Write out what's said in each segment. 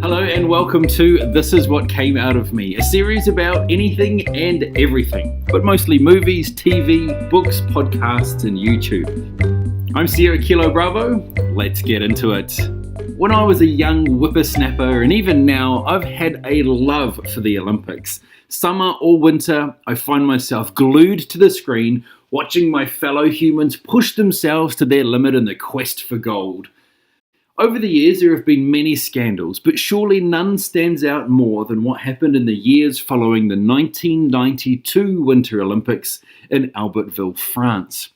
Hello and welcome to This Is What Came Out of Me, a series about anything and everything, but mostly movies, TV, books, podcasts and YouTube. I'm SierraKiloBravo, let's get into it. When I was a young whippersnapper, and even now, I've had a love for the Olympics. Summer or winter, I find myself glued to the screen, watching my fellow humans push themselves to their limit in the quest for gold. Over the years, there have been many scandals, but surely none stands out more than what happened in the years following the 1992 Winter Olympics in Albertville, France.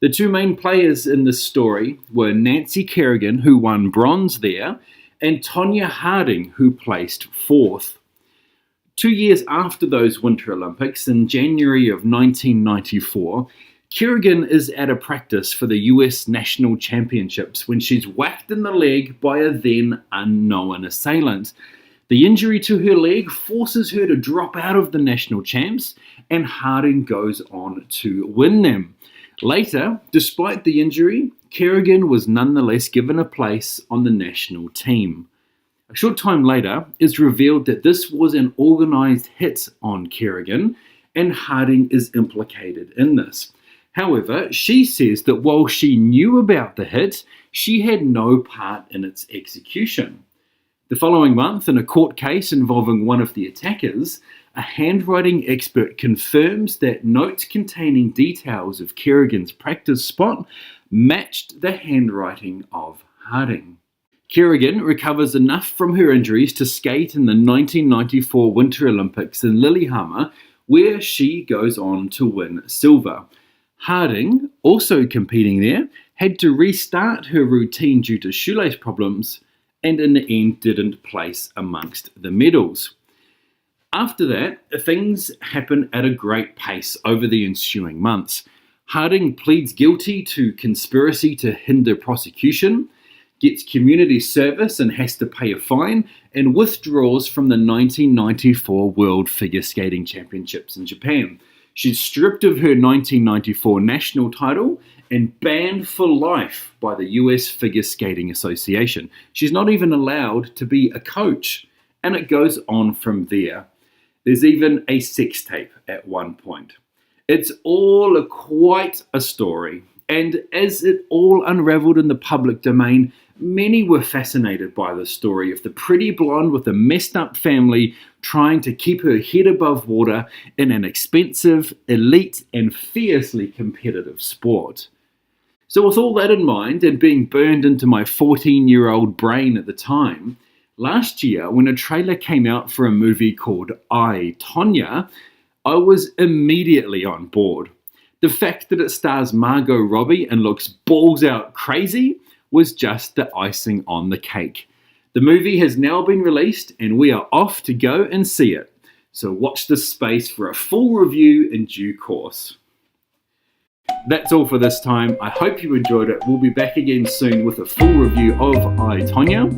The two main players in this story were Nancy Kerrigan, who won bronze there, and Tonya Harding, who placed fourth. 2 years after those Winter Olympics, in January of 1994, Kerrigan is at a practice for the US National Championships when she's whacked in the leg by a then unknown assailant. The injury to her leg forces her to drop out of the national champs, and Harding goes on to win them. Later, despite the injury, Kerrigan was nonetheless given a place on the national team. A short time later, it's revealed that this was an organised hit on Kerrigan, and Harding is implicated in this. However, she says that while she knew about the hit, she had no part in its execution. The following month, in a court case involving one of the attackers, a handwriting expert confirms that notes containing details of Kerrigan's practice spot matched the handwriting of Harding. Kerrigan recovers enough from her injuries to skate in the 1994 Winter Olympics in Lillehammer, where she goes on to win silver. Harding, also competing there, had to restart her routine due to shoelace problems and in the end didn't place amongst the medals. After that, things happen at a great pace over the ensuing months. Harding pleads guilty to conspiracy to hinder prosecution, gets community service and has to pay a fine, and withdraws from the 1994 World Figure Skating Championships in Japan. She's stripped of her 1994 national title and banned for life by the US Figure Skating Association. She's not even allowed to be a coach, and it goes on from there. There's even a sex tape at one point. It's all quite a story, and as it all unraveled in the public domain, many were fascinated by the story of the pretty blonde with a messed up family trying to keep her head above water in an expensive, elite, and fiercely competitive sport. So with all that in mind, and being burned into my 14-year-old brain at the time, last year when a trailer came out for a movie called I, Tonya, I was immediately on board. The fact that it stars Margot Robbie and looks balls out crazy was just the icing on the cake. The movie has now been released and we are off to go and see it. So watch this space for a full review in due course. That's all for this time. I hope you enjoyed it. We'll be back again soon with a full review of I, Tonya.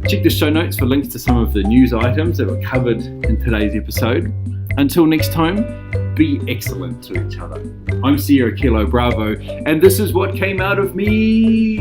Check the show notes for links to some of the news items that were covered in today's episode. Until next time, be excellent to each other. I'm SierraKiloBravo, and this is what came out of me.